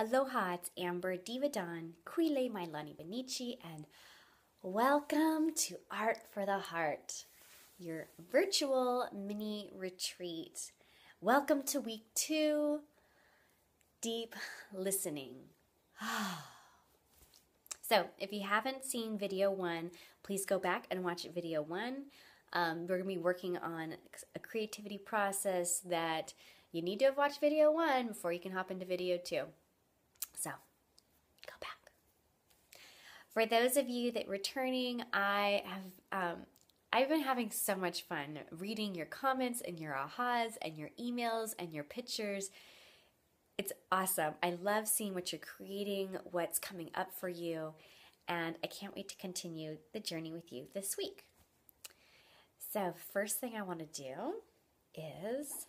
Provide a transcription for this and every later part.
Aloha, it's Amber Diva Dawn, Kuile Mailani Benici, and welcome to Art for the Heart, your virtual mini retreat. Welcome to week 2, deep listening. So, if you haven't seen video 1, please go back and watch video 1. We're going to be working on a creativity process that you need to have watched video 1 before you can hop into video 2. So, go back. For those of you that returning, I've been having so much fun reading your comments and your ahas and your emails and your pictures. It's awesome. I love seeing what you're creating, what's coming up for you, and I can't wait to continue the journey with you this week. So, first thing I want to do is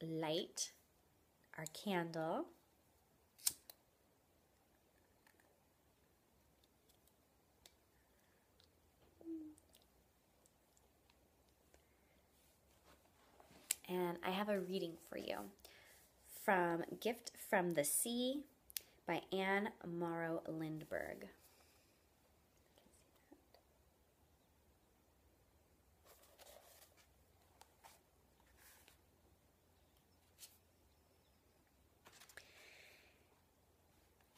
light our candle. And I have a reading for you from Gift from the Sea by Anne Morrow Lindbergh.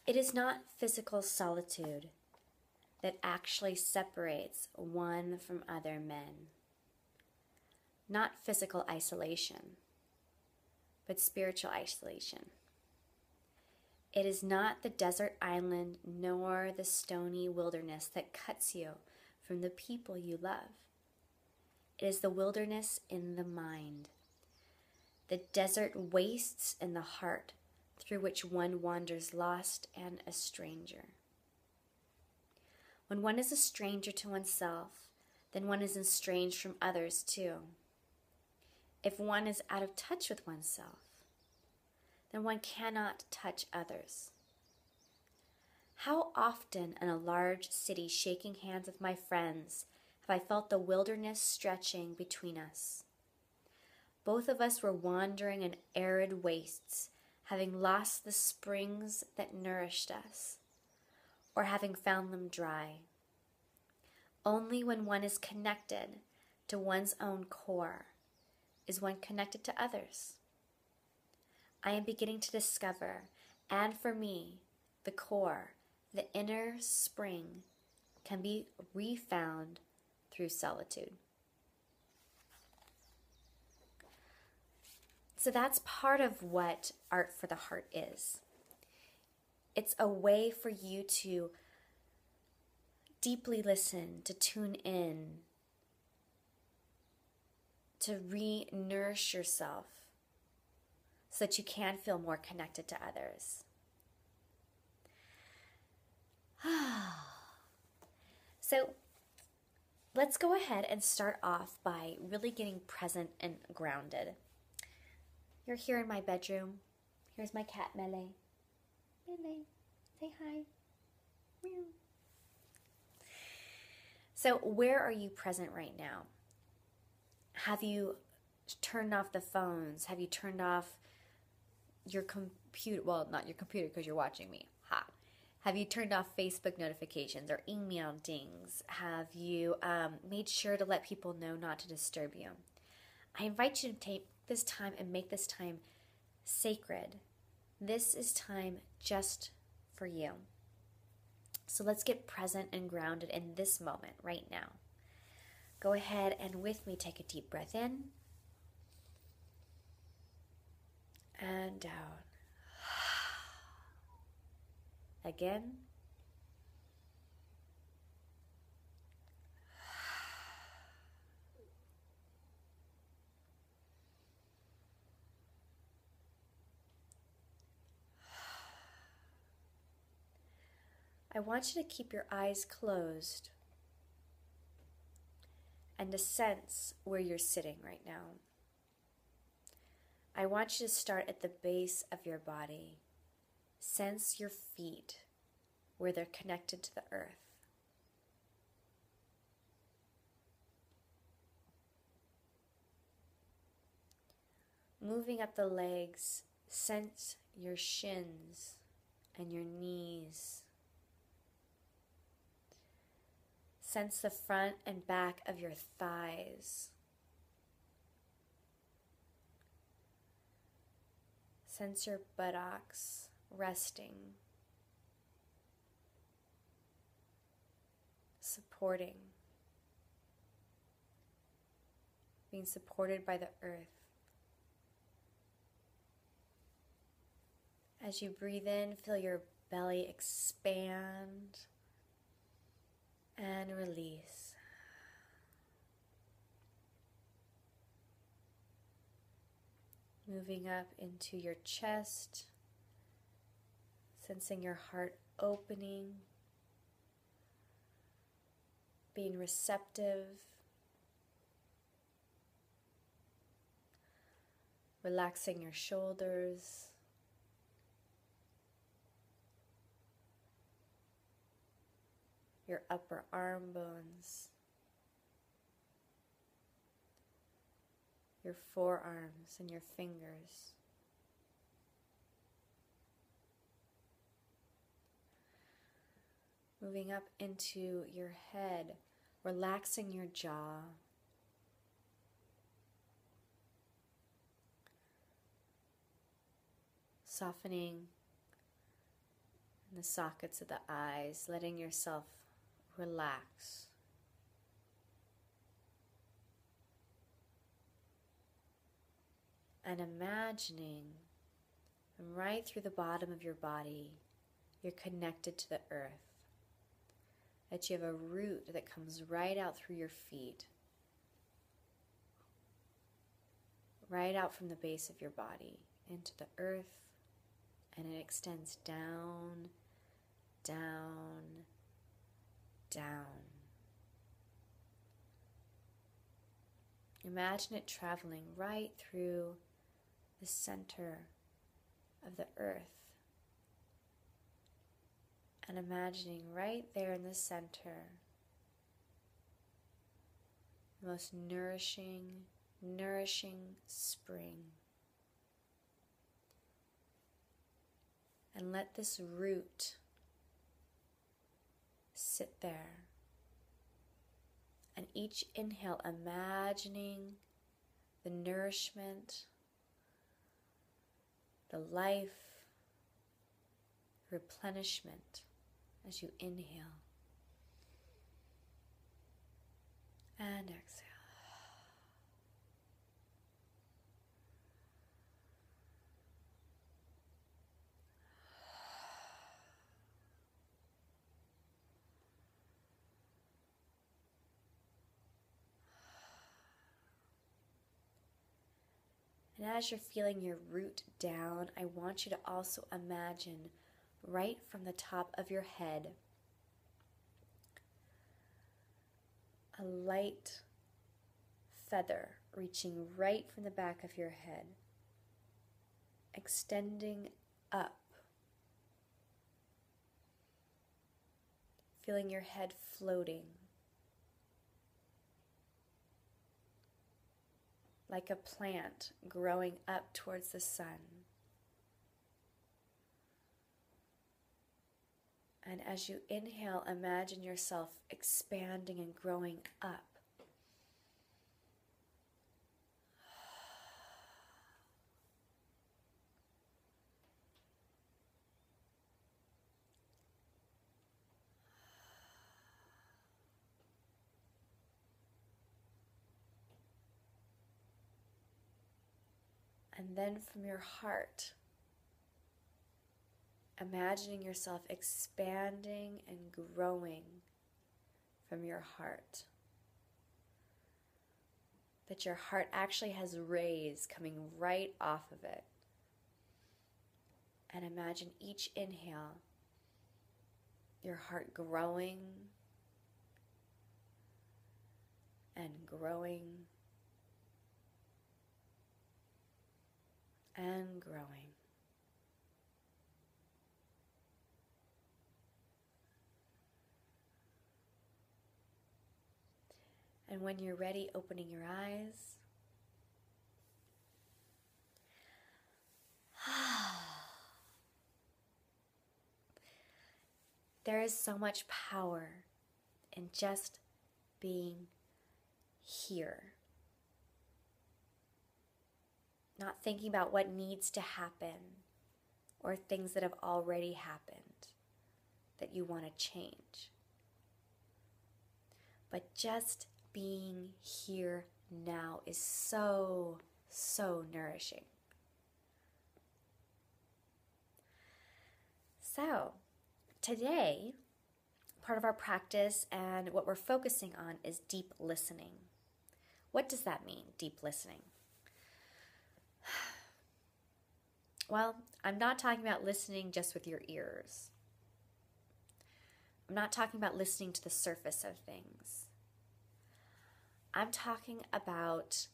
It is not physical solitude that actually separates one from other men. Not physical isolation, but spiritual isolation. It is not the desert island nor the stony wilderness that cuts you from the people you love. It is the wilderness in the mind, the desert wastes in the heart through which one wanders lost and a stranger. When one is a stranger to oneself, then one is estranged from others too. If one is out of touch with oneself, then one cannot touch others. How often in a large city shaking hands with my friends have I felt the wilderness stretching between us. Both of us were wandering in arid wastes, having lost the springs that nourished us, or having found them dry. Only when one is connected to one's own core is one connected to others. I am beginning to discover, and for me, the core, the inner spring, can be refound through solitude. So that's part of what Art for the Heart is. It's a way for you to deeply listen, to tune in, to re-nourish yourself so that you can feel more connected to others. So let's go ahead and start off by really getting present and grounded. You're here in my bedroom. Here's my cat, Mele. Mele, say hi. Meow. So where are you present right now? Have you turned off the phones? Have you turned off your computer? Well, not your computer because you're watching me. Ha. Have you turned off Facebook notifications or email dings? Have you made sure to let people know not to disturb you? I invite you to take this time and make this time sacred. This is time just for you. So let's get present and grounded in this moment right now. Go ahead and with me take a deep breath in and down. Again. I want you to keep your eyes closed and to sense where you're sitting right now. I want you to start at the base of your body. Sense your feet where they're connected to the earth. Moving up the legs, sense your shins and your knees. Sense the front and back of your thighs. Sense your buttocks resting, supporting, being supported by the earth. As you breathe in, feel your belly expand and release. Moving up into your chest, sensing your heart opening, being receptive, relaxing your shoulders, your upper arm bones, your forearms and your fingers. Moving up into your head, relaxing your jaw. Softening in the sockets of the eyes, letting yourself relax. And imagining right through the bottom of your body, you're connected to the earth. That you have a root that comes right out through your feet, right out from the base of your body into the earth, and it extends down, down, down. Imagine it traveling right through the center of the earth. And imagining right there in the center, the most nourishing spring. And let this root sit there. And each inhale, imagining the nourishment, the life, replenishment as you inhale and exhale. And as you're feeling your root down, I want you to also imagine right from the top of your head a light feather reaching right from the back of your head, extending up, feeling your head floating like a plant growing up towards the sun. And as you inhale, imagine yourself expanding and growing up. And then from your heart, imagining yourself expanding and growing from your heart. That your heart actually has rays coming right off of it. And imagine each inhale, your heart growing and growing and growing. And when you're ready, opening your eyes. There is so much power in just being here. Not thinking about what needs to happen or things that have already happened that you want to change. But just being here now is so, so nourishing. So, today, part of our practice and what we're focusing on is deep listening. What does that mean, deep listening? Well, I'm not talking about listening just with your ears. I'm not talking about listening to the surface of things. I'm talking about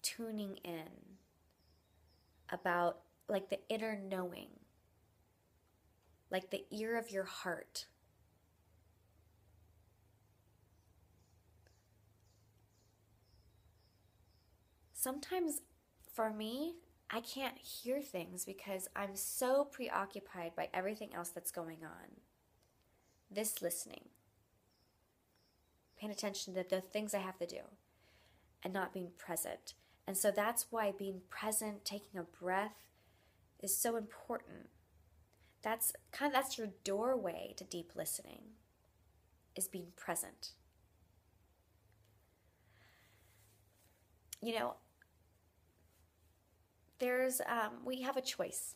tuning in, about like the inner knowing, like the ear of your heart. Sometimes for me, I can't hear things because I'm so preoccupied by everything else that's going on. This listening, paying attention to the things I have to do, and not being present. And so that's why being present, taking a breath, is so important. That's your doorway to deep listening, is being present. You know, we have a choice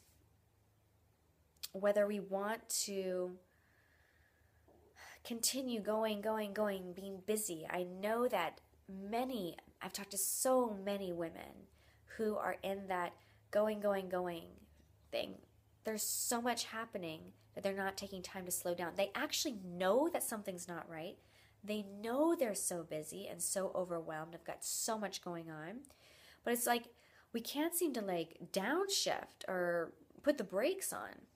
whether we want to continue going, being busy. I know that I've talked to so many women who are in that going thing. There's so much happening that they're not taking time to slow down. They actually know that something's not right. They know they're so busy and so overwhelmed. I've got so much going on. But it's like we can't seem to downshift or put the brakes on.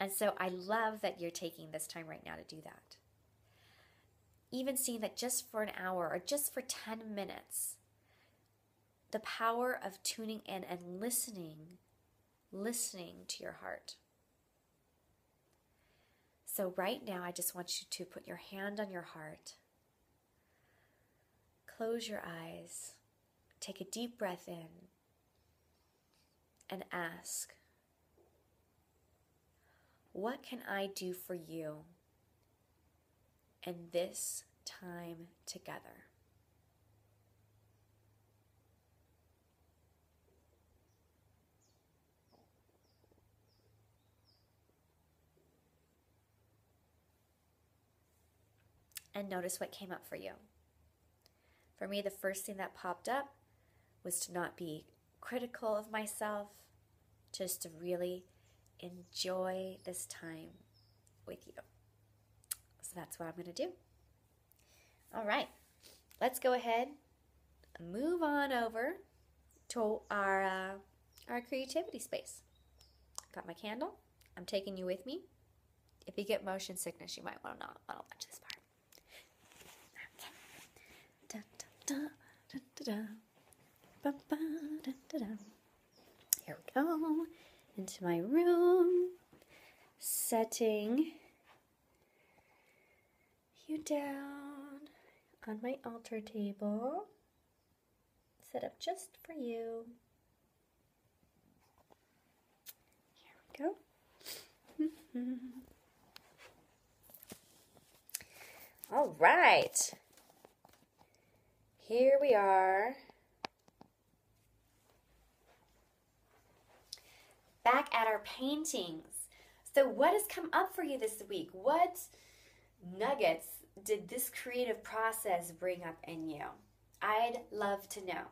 And so I love that you're taking this time right now to do that. Even seeing that just for an hour or just for 10 minutes, the power of tuning in and listening to your heart. So right now, I just want you to put your hand on your heart, close your eyes, take a deep breath in, and ask, what can I do for you in this time together? And notice what came up for you. For me, the first thing that popped up was to not be critical of myself, just to really enjoy this time with you. So that's what I'm going to do. All right, let's go ahead and move on over to our creativity space. Got my candle. I'm taking you with me. If you get motion sickness, you might want to not watch this part. Okay. Da, da, da, da, da. Ba, ba, da, da, da. Here we go. Into my room, setting you down on my altar table, set up just for you. Here we go. All right, here we are. Back at our paintings. So what has come up for you this week? What nuggets did this creative process bring up in you? I'd love to know.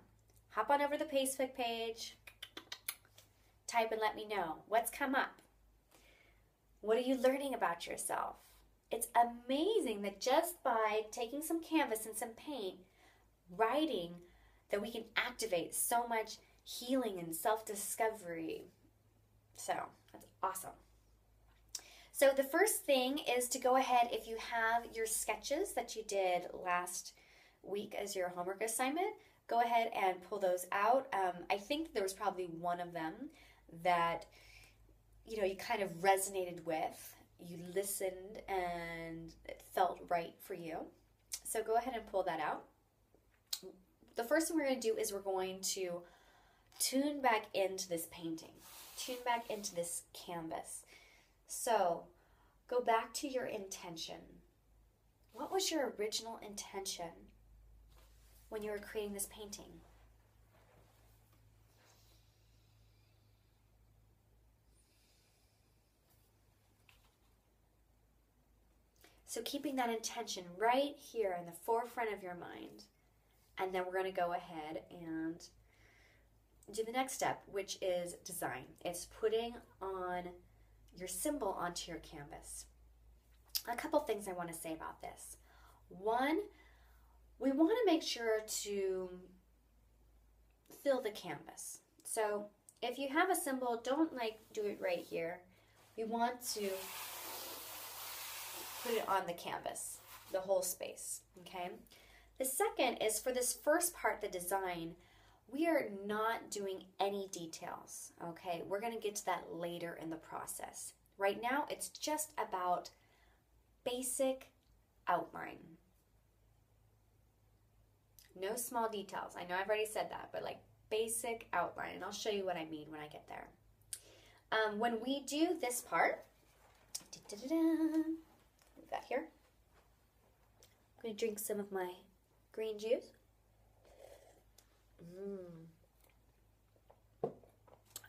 Hop on over to the Facebook page, type and let me know what's come up. What are you learning about yourself? It's amazing that just by taking some canvas and some paint, writing, that we can activate so much healing and self-discovery. So that's awesome. So the first thing is to go ahead, if you have your sketches that you did last week as your homework assignment, go ahead and pull those out. I think there was probably one of them that you kind of resonated with, you listened and it felt right for you. So go ahead and pull that out. The first thing we're going to do is we're going to tune back into this painting, tune back into this canvas. So go back to your intention. What was your original intention when you were creating this painting? So keeping that intention right here in the forefront of your mind. And then we're going to go ahead and do the next step, which is design. It's putting on your symbol onto your canvas. A couple things I want to say about this. One, we want to make sure to fill the canvas. So if you have a symbol, don't do it right here. We want to put it on the canvas, the whole space, okay? The second is for this first part, the design, we are not doing any details, okay? We're going to get to that later in the process. Right now, it's just about basic outline. No small details. I know I've already said that, but basic outline, and I'll show you what I mean when I get there. When we do this part, we've got here, I'm going to drink some of my green juice.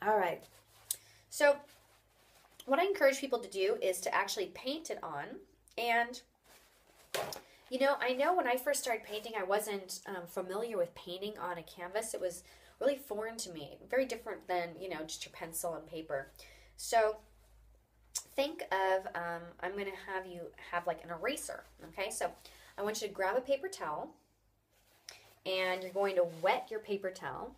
All right. So what I encourage people to do is to actually paint it on. And, I know when I first started painting, I wasn't familiar with painting on a canvas. It was really foreign to me. Very different than, just your pencil and paper. So think of, I'm going to have you have an eraser. Okay, so I want you to grab a paper towel. And you're going to wet your paper towel.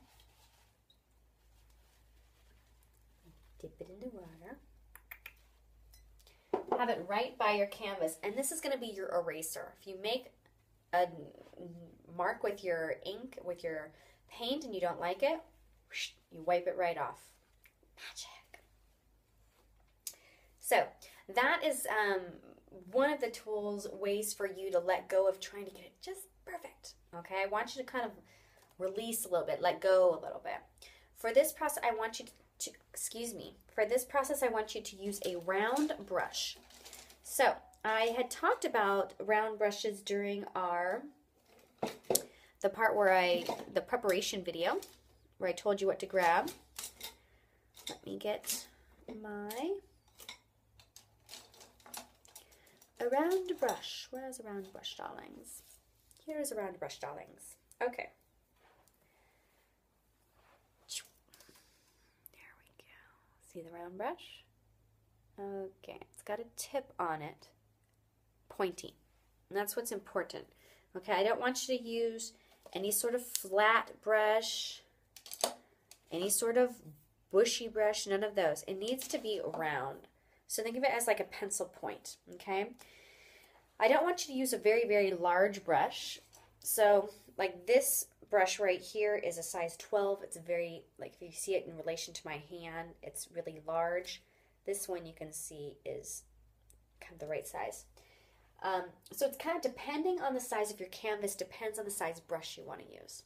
Dip it into water. Have it right by your canvas. And this is going to be your eraser. If you make a mark with your ink, with your paint, and you don't like it, you wipe it right off. Magic. So that is one of the ways for you to let go of trying to get it just perfect. Okay, I want you to kind of release a little bit, let go a little bit. For this process, I want you for this process, I want you to use a round brush. So I had talked about round brushes during the part where the preparation video, where I told you what to grab. Let me get a round brush. Where's a round brush, darlings? Here's a round brush, darlings. Okay. There we go. See the round brush? Okay, it's got a tip on it, pointy. And that's what's important. Okay, I don't want you to use any sort of flat brush, any sort of bushy brush, none of those. It needs to be round. So think of it as like a pencil point, okay? I don't want you to use a very, very large brush. So like this brush right here is a size 12. It's very, if you see it in relation to my hand, it's really large. This one you can see is kind of the right size. So it's kind of depending on the size of your canvas, depends on the size brush you want to use.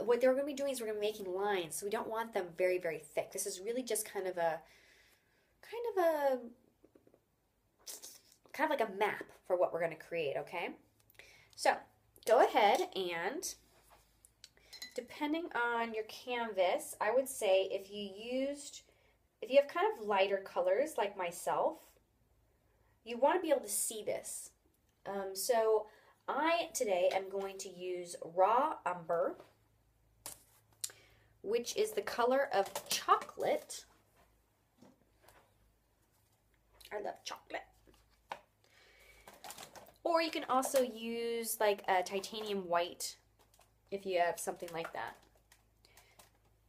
What they're going to be doing is we're going to be making lines, so we don't want them very, very thick. This is really just kind of like a map for what we're going to create, okay? So go ahead and, depending on your canvas, I would say if you have kind of lighter colors like myself, you want to be able to see this. So I today am going to use Raw Umber, which is the color of chocolate. I love chocolate. Or you can also use like a titanium white if you have something like that.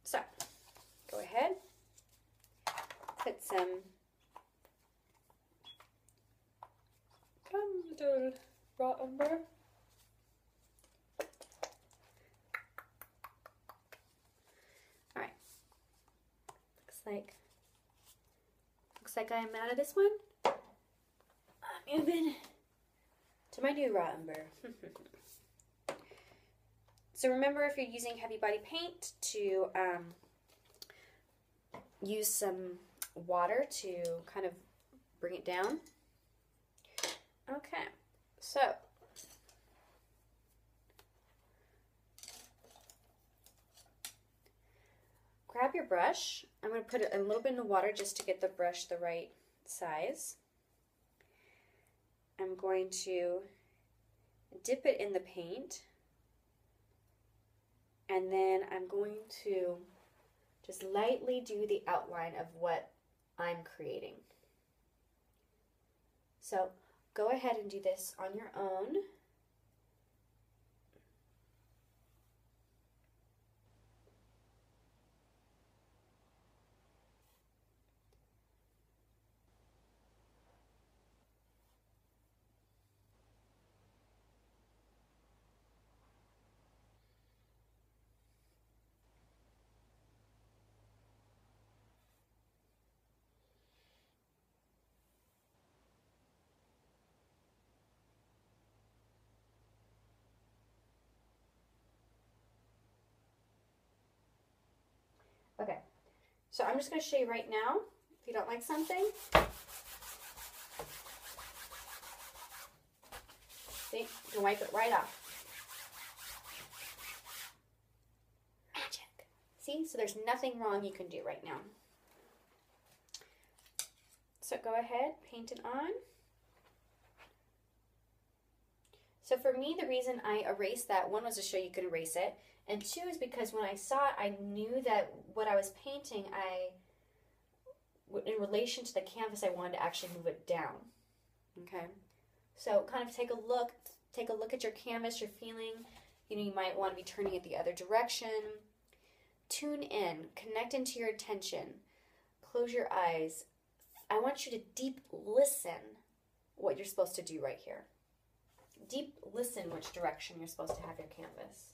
So, go ahead. Put some little raw umber. Alright. Looks like I'm out of this one. I'm moving to my new raw umber. So remember, if you're using heavy body paint, to use some water to kind of bring it down. Okay, so grab your brush. I'm going to put it a little bit in the water just to get the brush the right size. I'm going to dip it in the paint, and then I'm going to just lightly do the outline of what I'm creating. So go ahead and do this on your own. Okay, so I'm just going to show you right now, if you don't like something, see, you can wipe it right off. Magic. See, so there's nothing wrong you can do right now. So go ahead, paint it on. So for me, the reason I erased that, one was to show you could erase it, and two is because when I saw it, I knew that what I was painting, in relation to the canvas, I wanted to actually move it down. Okay, so kind of take a look at your canvas, your feeling. You know, you might want to be turning it the other direction. Tune in, connect into your attention, close your eyes. I want you to deep listen what you're supposed to do right here. Deep listen which direction you're supposed to have your canvas.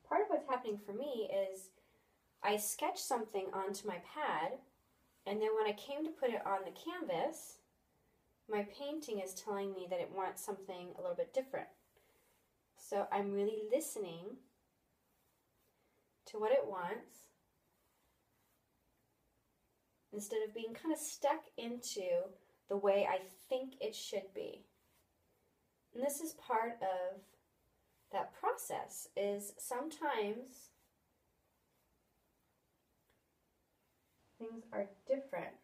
Part of what's happening for me is I sketched something onto my pad, and then when I came to put it on the canvas, my painting is telling me that it wants something a little bit different. So I'm really listening to what it wants instead of being kind of stuck into the way I think it should be. And this is part of that process, is sometimes things are different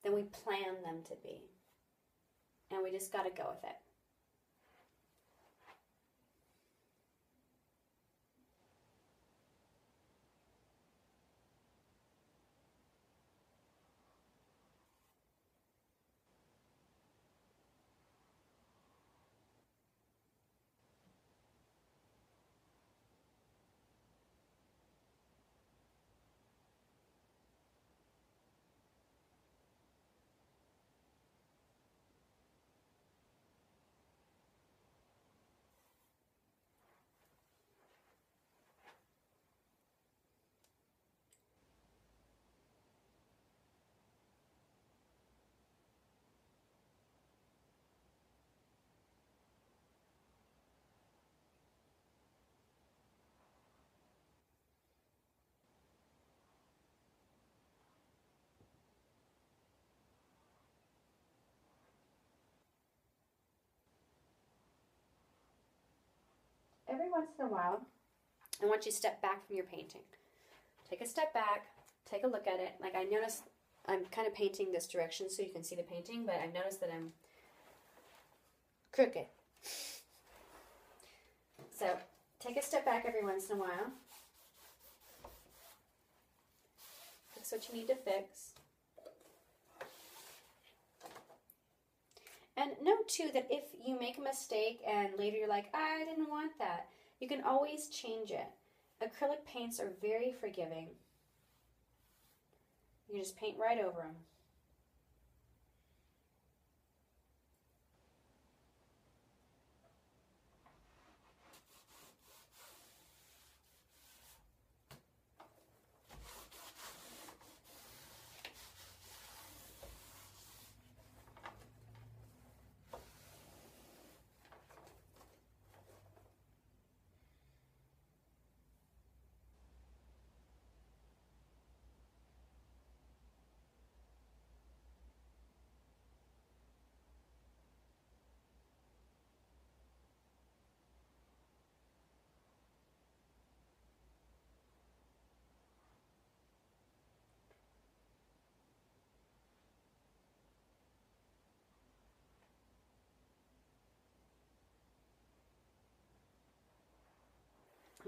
than we plan them to be. And we just got to go with it. every once in a while, I want you to step back from your painting. Take a step back, take a look at it. Like I noticed I'm kind of painting this direction so you can see the painting, but I've noticed that I'm crooked. So take a step back every once in a while. Fix what you need to fix. And note too that if you make a mistake and later you're like, I didn't want that, you can always change it. Acrylic paints are very forgiving. You can just paint right over them.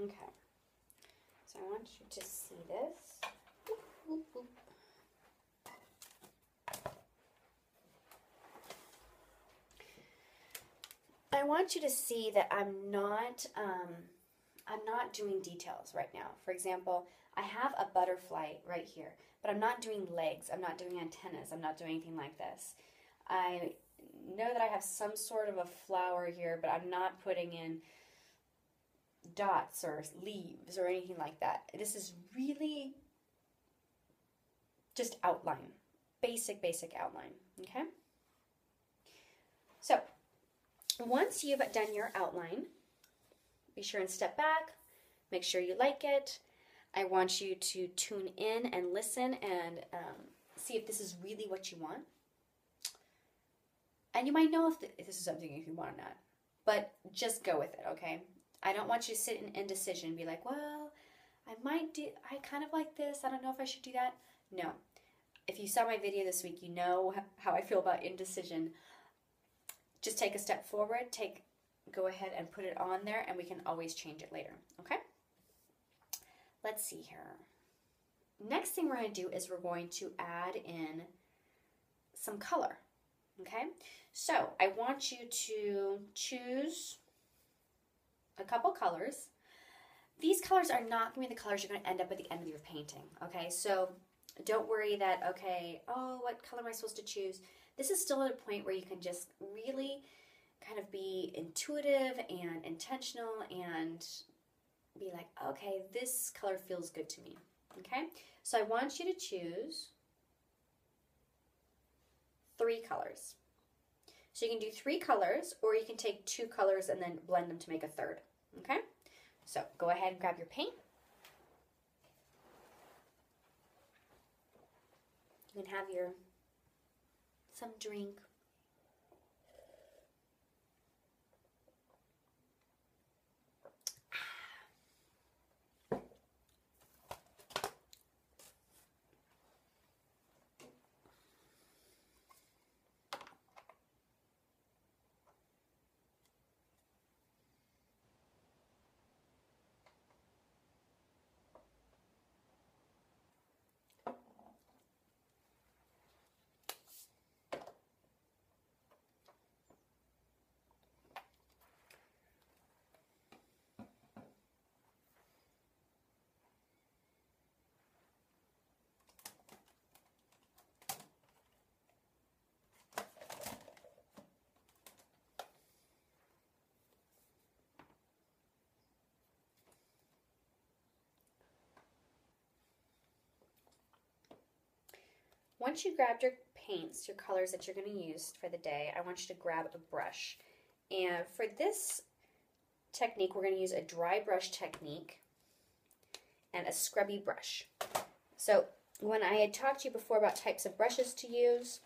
Okay, so I want you to see this. Oop, oop, oop. I want you to see that I'm not doing details right now. For example, I have a butterfly right here, but I'm not doing legs. I'm not doing antennas. I'm not doing anything like this. I know that I have some sort of a flower here, but I'm not putting in dots or leaves or anything like that. This is really just outline, basic outline, okay? So once you've done your outline, be sure and step back, make sure you like it. I want you to tune in and listen and see if this is really what you want. And you might know if this is something you want or not, but just go with it, okay? I don't want you to sit in indecision and be like, well, I kind of like this. I don't know if I should do that. No. If you saw my video this week, you know how I feel about indecision. Just take a step forward, go ahead and put it on there, and we can always change it later, okay? Let's see here. Next thing we're going to do is we're going to add in some color, okay? So I want you to choose a couple colors. These colors are not going to be the colors you're going to end up at the end of your painting, okay? So don't worry that, okay, oh, what color am I supposed to choose? This is still at a point where you can just really kind of be intuitive and intentional and be like, okay, this color feels good to me, okay? So I want you to choose 3 colors. So you can do 3 colors, or you can take 2 colors and then blend them to make a third, okay? So go ahead and grab your paint. You can have some drink. Once you grabbed your paints, your colors that you're going to use for the day, I want you to grab a brush. And for this technique, we're going to use a dry brush technique and a scrubby brush. So when I had talked to you before about types of brushes to use,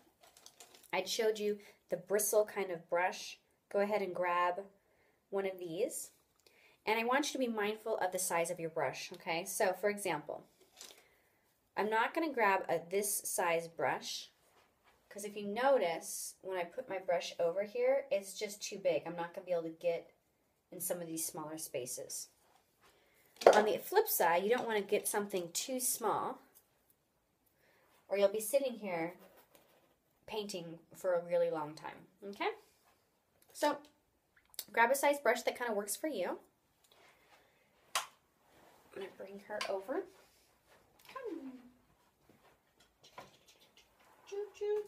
I showed you the bristle kind of brush. Go ahead and grab one of these. And I want you to be mindful of the size of your brush, okay? So for example, I'm not going to grab this size brush, because if you notice, when I put my brush over here, it's just too big. I'm not going to be able to get in some of these smaller spaces. On the flip side, you don't want to get something too small, or you'll be sitting here painting for a really long time, okay? So grab a size brush that kind of works for you. I'm going to bring her over. Come. Choo choo.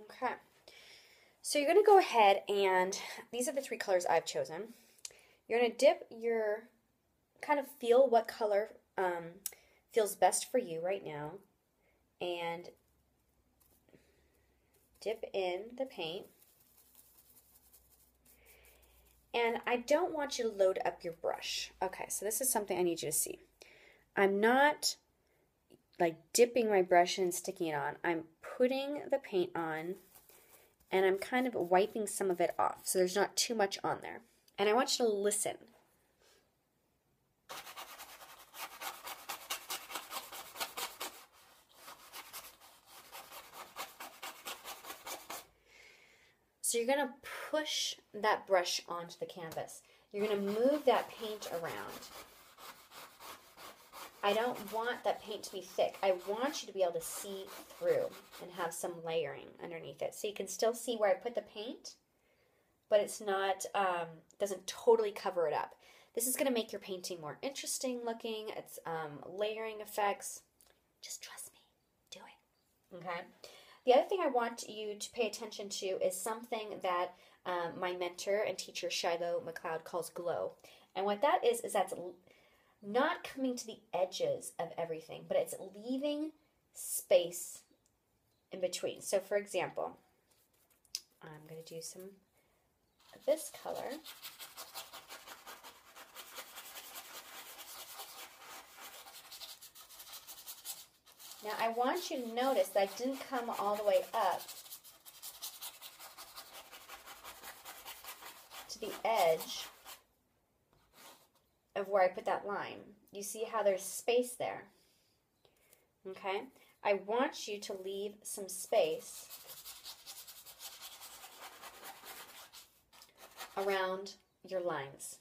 Okay. So you're going to go ahead and these are the 3 colors I've chosen. You're going to dip your, kind of feel what color feels best for you right now, and dip in the paint. And I don't want you to load up your brush. Okay, so this is something I need you to see. I'm not like dipping my brush and sticking it on. I'm putting the paint on and I'm kind of wiping some of it off so there's not too much on there. And I want you to listen. So you're going to push that brush onto the canvas. You're going to move that paint around. I don't want that paint to be thick. I want you to be able to see through and have some layering underneath it. So you can still see where I put the paint, but it's not, doesn't totally cover it up. This is going to make your painting more interesting looking. It's layering effects. Just trust me. Do it. Okay? The other thing I want you to pay attention to is something that my mentor and teacher Shiloh McLeod calls glow. And what that is that's not coming to the edges of everything, but it's leaving space in between. So for example, I'm going to do some of this color. Now I want you to notice that I didn't come all the way up to the edge of where I put that line. You see how there's space there? Okay? I want you to leave some space around your lines.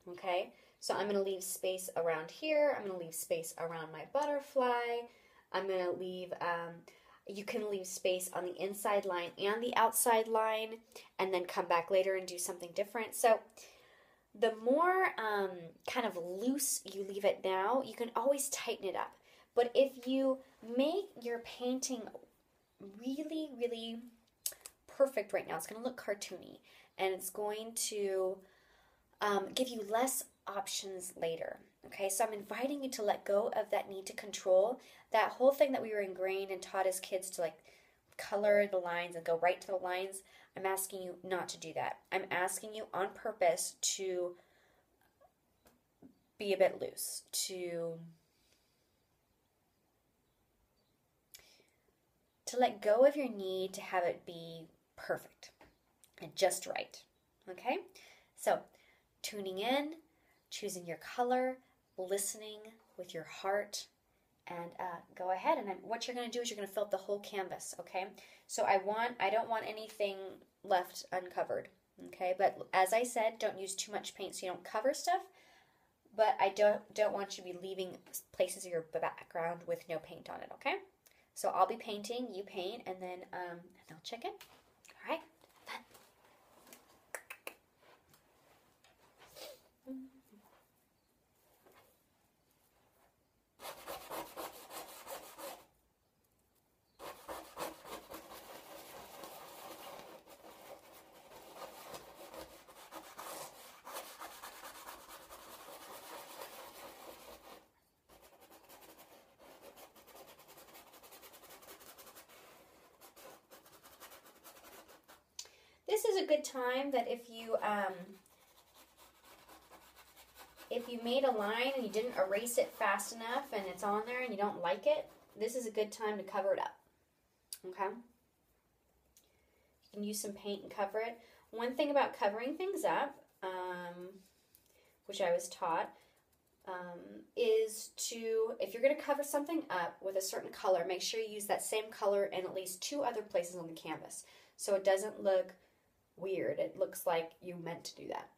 Okay? So I'm going to leave space around here. I'm going to leave space around my butterfly. I'm going to leave, you can leave space on the inside line and the outside line, and then come back later and do something different. So the more kind of loose you leave it now, you can always tighten it up. But if you make your painting really, really perfect right now, it's going to look cartoony, and it's going to give you less options later. Okay, so I'm inviting you to let go of that need to control. That whole thing that we were ingrained and taught as kids to like color the lines and go right to the lines. I'm asking you not to do that. I'm asking you on purpose to be a bit loose, to let go of your need to have it be perfect and just right. Okay? So, tuning in, choosing your color, listening with your heart, and go ahead. And then what you're going to do is you're going to fill up the whole canvas, okay? So I don't want anything left uncovered, okay? But as I said, don't use too much paint so you don't cover stuff. But I don't want you to be leaving places of your background with no paint on it, okay? So I'll be painting, you paint, and then I'll check in. All right? Fun. This is a good time that if you made a line and you didn't erase it fast enough and it's on there and you don't like it, this is a good time to cover it up. Okay? You can use some paint and cover it. One thing about covering things up, which I was taught, is to, if you're going to cover something up with a certain color, make sure you use that same color in at least 2 other places on the canvas, so it doesn't look weird. It looks like you meant to do that.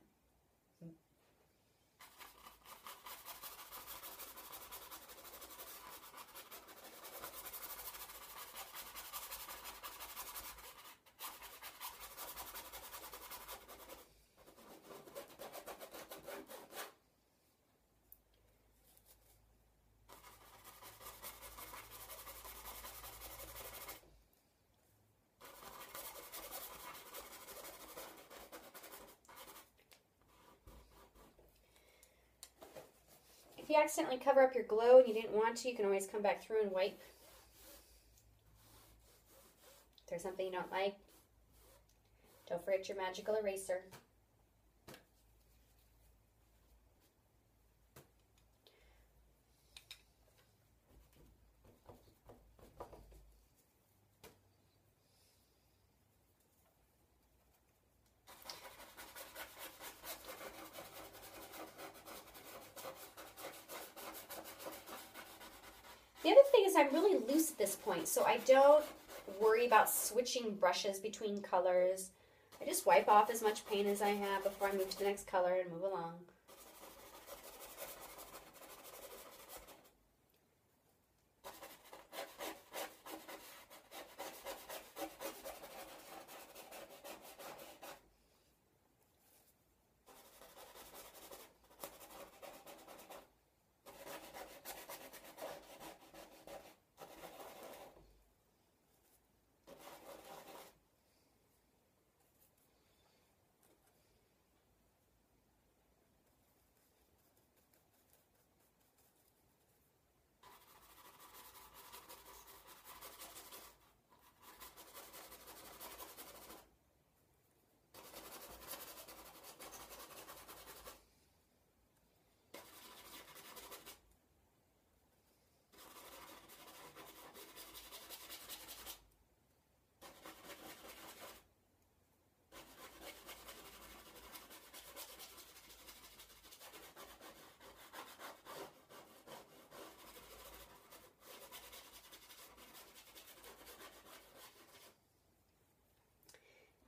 If you accidentally cover up your glow and you didn't want to, you can always come back through and wipe. If there's something you don't like, don't forget your magical eraser. The other thing is I'm really loose at this point, so I don't worry about switching brushes between colors. I just wipe off as much paint as I have before I move to the next color and move along.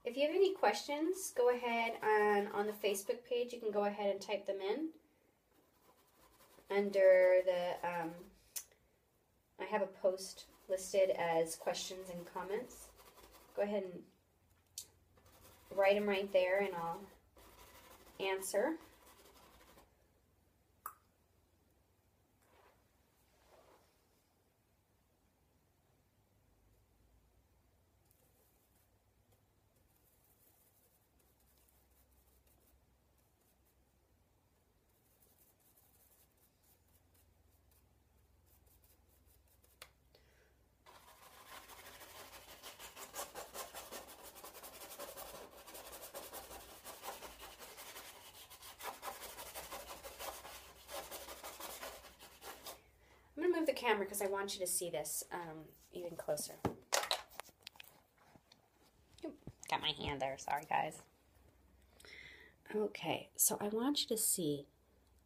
If you have any questions, go ahead and on the Facebook page, you can go ahead and type them in. Under the, I have a post listed as questions and comments. Go ahead and write them right there and I'll answer. I'm going to move the camera because I want you to see this even closer. Oop, got my hand there. Sorry, guys. Okay, so I want you to see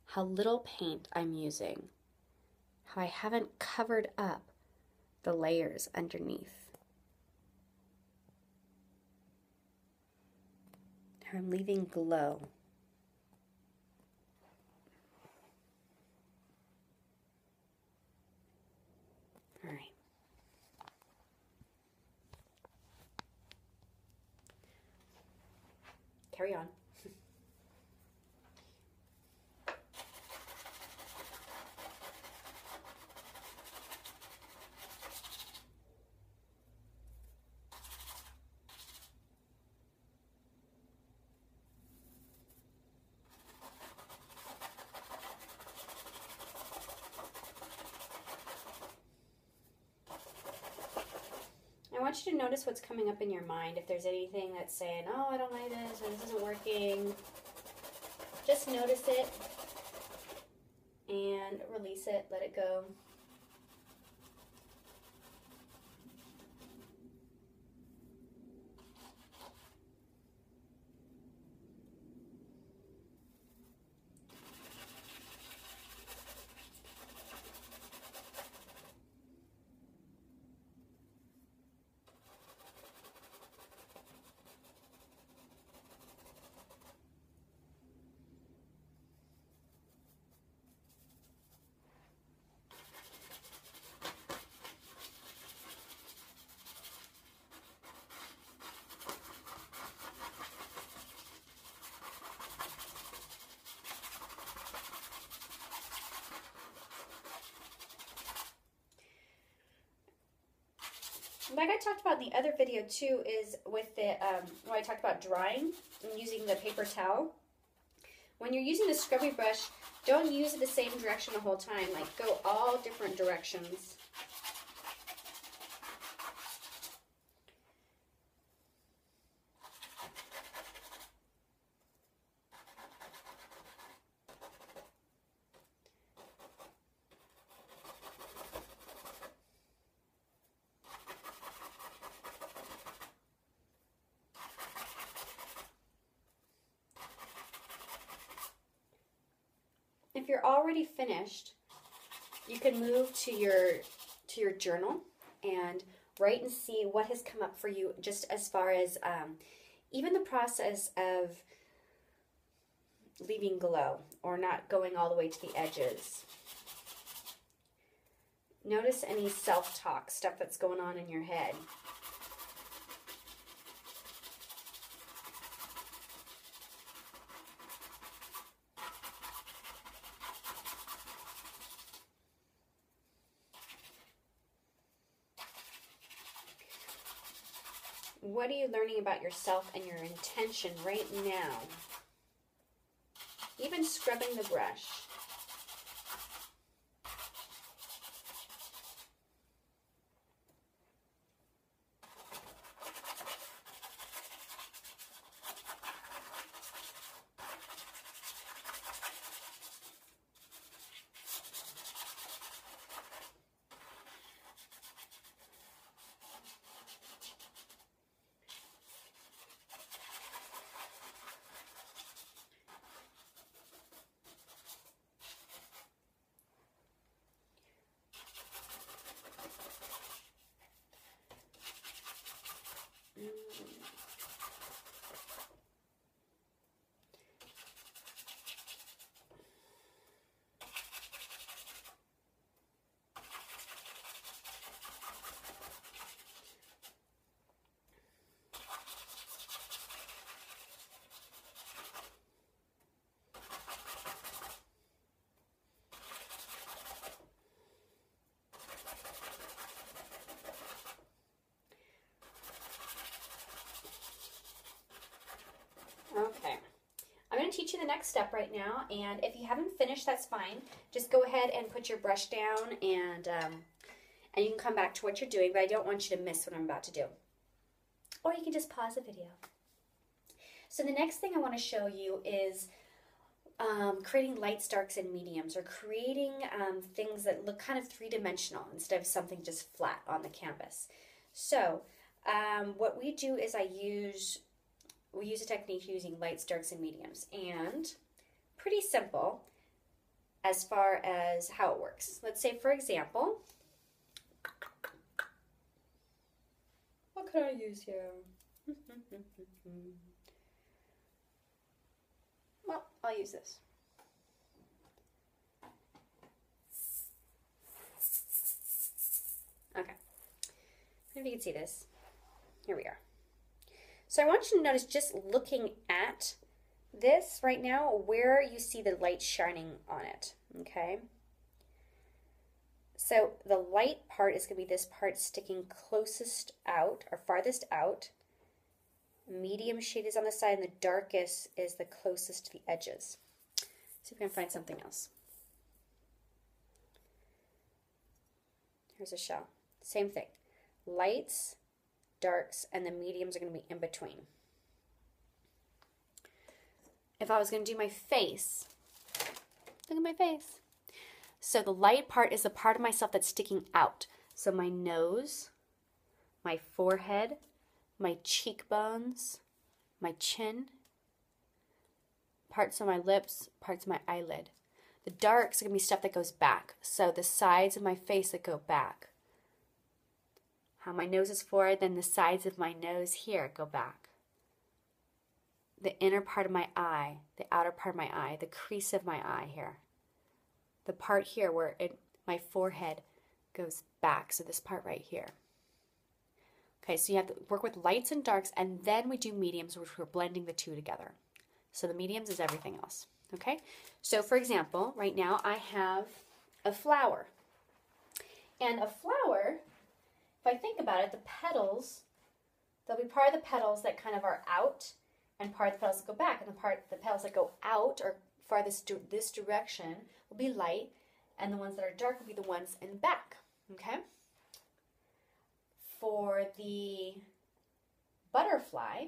how little paint I'm using, how I haven't covered up the layers underneath, how I'm leaving glow. All right. Carry on. I want you to notice what's coming up in your mind. If there's anything that's saying, oh, I don't like this, or this isn't working, just notice it and release it, let it go. Like I talked about in the other video too, is with the, when I talked about drying and using the paper towel. When you're using the scrubby brush, don't use it the same direction the whole time. Like, go all different directions. If you're already finished, you can move to your journal and write and see what has come up for you, just as far as even the process of leaving glow or not going all the way to the edges. Notice any self-talk, stuff that's going on in your head. What are you learning about yourself and your intention right now? Even scrubbing the brush. Okay, I'm going to teach you the next step right now, and if you haven't finished, that's fine. Just go ahead and put your brush down, and you can come back to what you're doing, but I don't want you to miss what I'm about to do. Or you can just pause the video. So the next thing I want to show you is creating lights, darks, and mediums, or creating things that look kind of three-dimensional instead of something just flat on the canvas. So what we do is we use a technique using lights, darks, and mediums, and pretty simple as far as how it works. Let's say, for example, what could I use here? Well, I'll use this. Okay, if you can see this, here we are. So I want you to notice, just looking at this right now, where you see the light shining on it, okay? So the light part is going to be this part sticking closest out, or farthest out. Medium shade is on the side, and the darkest is the closest to the edges. See if we can find something else. Here's a shell. Same thing. Lights, darks, and the mediums are going to be in between. If I was going to do my face, look at my face. So the light part is the part of myself that's sticking out. So my nose, my forehead, my cheekbones, my chin, parts of my lips, parts of my eyelid. The darks are going to be stuff that goes back. So the sides of my face that go back. How my nose is forward, then the sides of my nose here go back. The inner part of my eye, the outer part of my eye, the crease of my eye here. The part here where my forehead goes back, so this part right here. Okay, so you have to work with lights and darks, and then we do mediums, which we're blending the two together. So the mediums is everything else, okay? So for example, right now I have a flower. And a flower if I think about it, the petals, there'll be part of the petals that kind of are out and part of the petals that go back. And the petals that go out or farthest this direction will be light, and the ones that are dark will be the ones in back. Okay? For the butterfly,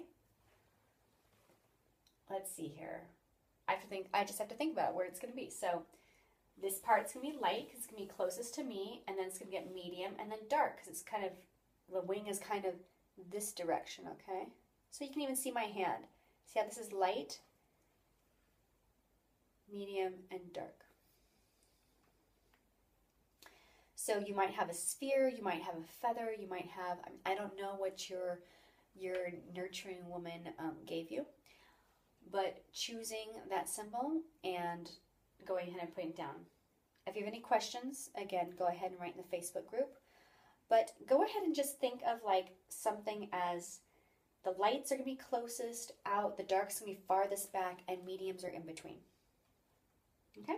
let's see here. I just have to think about where it's going to be. So this part's going to be light because it's going to be closest to me, and then it's going to get medium and then dark because it's kind of, the wing is kind of this direction, okay? So you can even see my hand. See how this is light, medium, and dark. So you might have a sphere, you might have a feather, you might have, I don't know what your nurturing woman gave you, but choosing that symbol and going ahead and putting it down. If you have any questions, again, go ahead and write in the Facebook group. But go ahead and just think of like something as the lights are going to be closest out, the dark's going to be farthest back, and mediums are in between. Okay?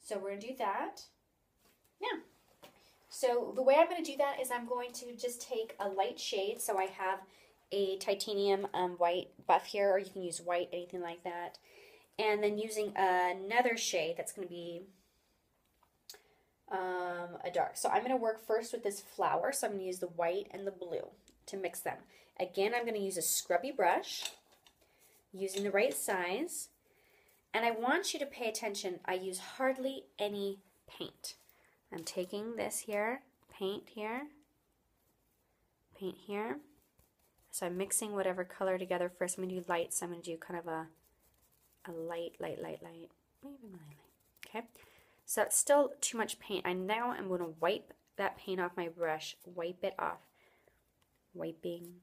So we're going to do that. Now, so the way I'm going to do that is I'm going to just take a light shade. So I have a titanium white buff here, or you can use white, anything like that. And then using another shade that's going to be a dark. So I'm going to work first with this flower. So I'm going to use the white and the blue to mix them. Again, I'm going to use a scrubby brush using the right size. And I want you to pay attention. I use hardly any paint. I'm taking this here, paint here, paint here. So I'm mixing whatever color together first. I'm going to do light, so I'm going to do kind of a light, maybe light. Okay, so it's still too much paint. I'm going to wipe that paint off my brush, wipe it off, wiping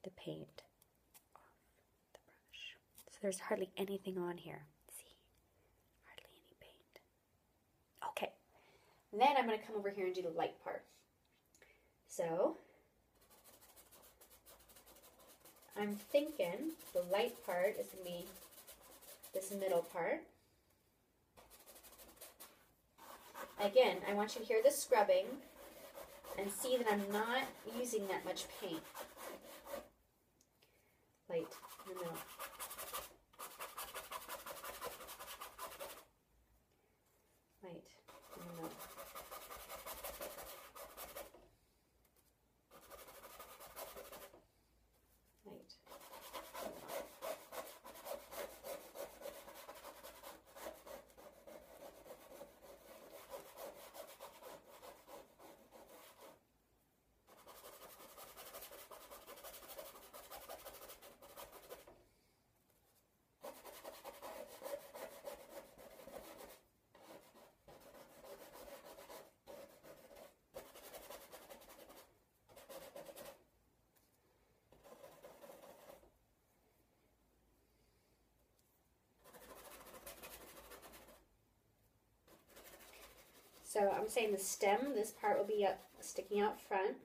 the paint off the brush. So there's hardly anything on here. See, hardly any paint. Okay, then I'm going to come over here and do the light part. So I'm thinking the light part is going to be this middle part. Again, I want you to hear the scrubbing and see that I'm not using that much paint. Light in the middle. Light in the middle. Light. So I'm saying the stem, this part will be sticking out front.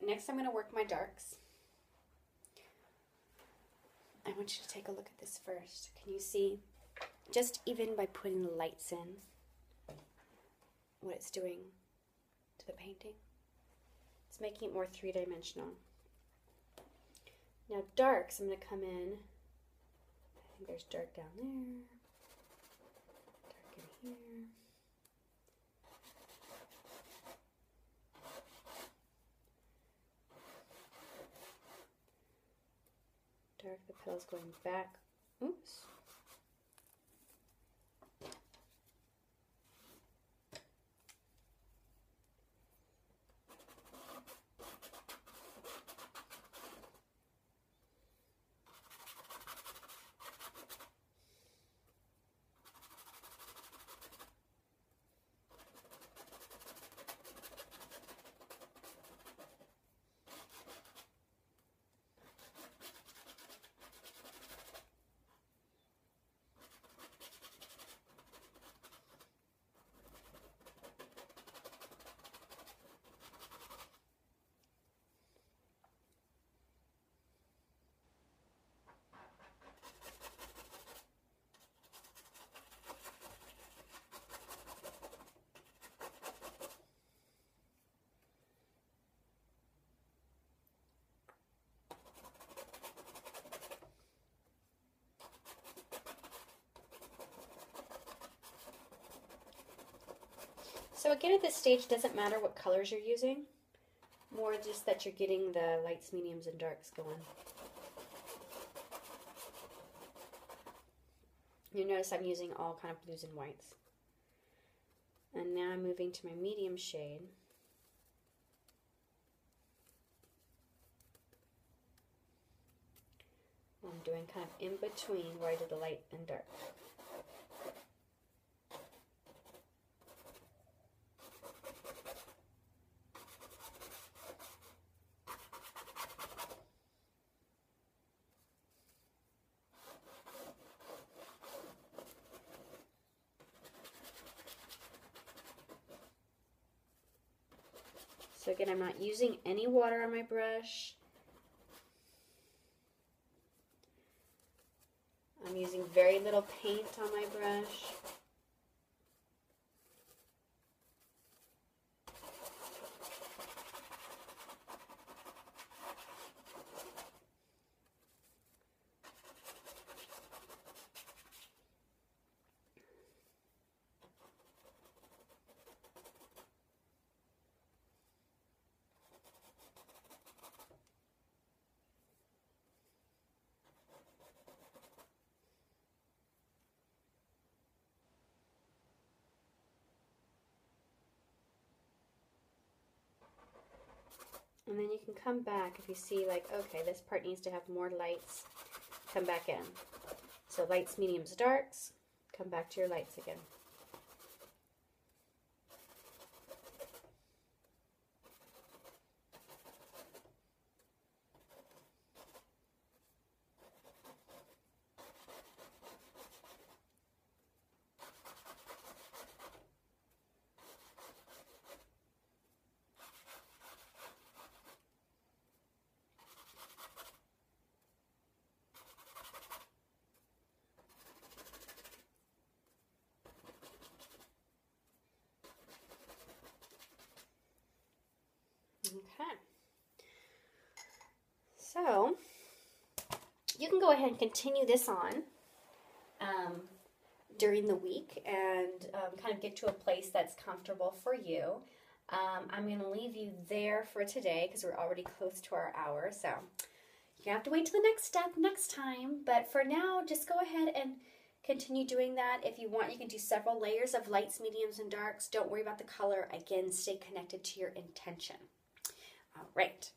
Next, I'm going to work my darks. I want you to take a look at this first. Can you see, just even by putting the lights in, what it's doing to the painting? It's making it more three-dimensional. Now darks, I'm going to come in. I think there's dark down there. Dark in here. Dark, the petals going back. Oops. So again, at this stage, it doesn't matter what colors you're using. More just that you're getting the lights, mediums, and darks going. You notice I'm using all kind of blues and whites. And now I'm moving to my medium shade. I'm doing kind of in between where I did the light and dark. So again, I'm not using any water on my brush. I'm using very little paint on my brush. And then you can come back if you see like, okay, this part needs to have more lights, come back in. So lights, mediums, darks, come back to your lights again. Okay, so you can go ahead and continue this on during the week and kind of get to a place that's comfortable for you. I'm going to leave you there for today because we're already close to our hour, so you have to wait till the next step next time. But for now, just go ahead and continue doing that. If you want, you can do several layers of lights, mediums, and darks. Don't worry about the color. Again, stay connected to your intention. All right,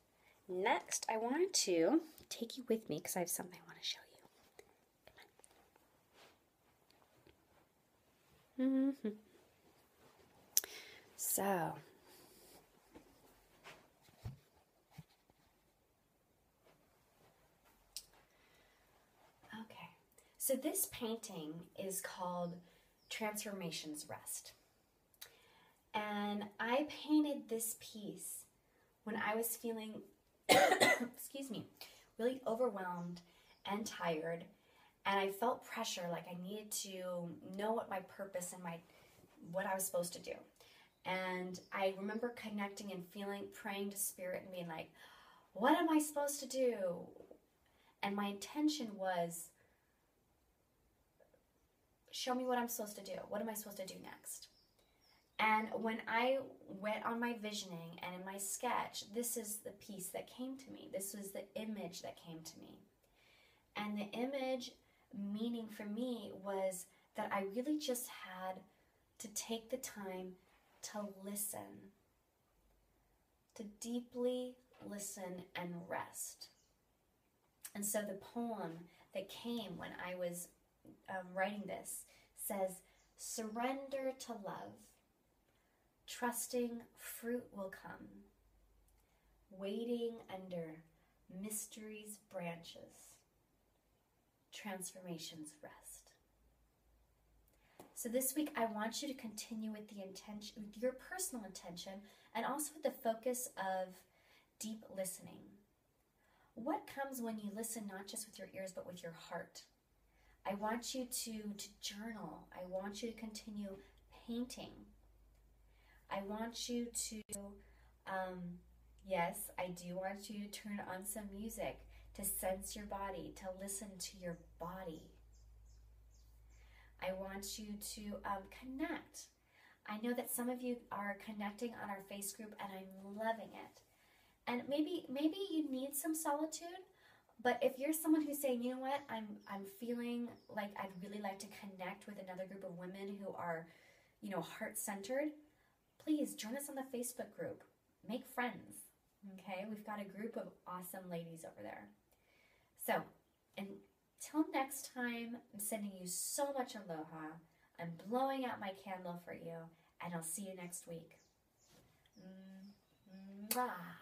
next I want to take you with me because I have something I want to show you. Come on. So, okay, so this painting is called Transformations Rest. And I painted this piece when I was feeling, excuse me, really overwhelmed and tired, and I felt pressure, like I needed to know what my purpose and what I was supposed to do. And I remember connecting and feeling, praying to Spirit and being like, what am I supposed to do? And my intention was, show me what I'm supposed to do. What am I supposed to do next? And when I went on my visioning and in my sketch, this is the piece that came to me. This was the image that came to me. And the image meaning for me was that I really just had to take the time to listen, to deeply listen and rest. And so the poem that came when I was writing this says, surrender to love. Trusting fruit will come, waiting under mystery's branches, transformations rest. So this week I want you to continue with the intention, with your personal intention, and also with the focus of deep listening. What comes when you listen not just with your ears but with your heart? I want you to journal. I want you to continue painting. I want you to, yes, I do want you to turn on some music, to sense your body, to listen to your body. I want you to connect. I know that some of you are connecting on our face group, and I'm loving it. And maybe you need some solitude, but if you're someone who's saying, you know what, I'm feeling like I'd really like to connect with another group of women who are, heart-centered, please join us on the Facebook group. Make friends, okay? We've got a group of awesome ladies over there. So, until next time, I'm sending you so much aloha. I'm blowing out my candle for you, and I'll see you next week. Mwah.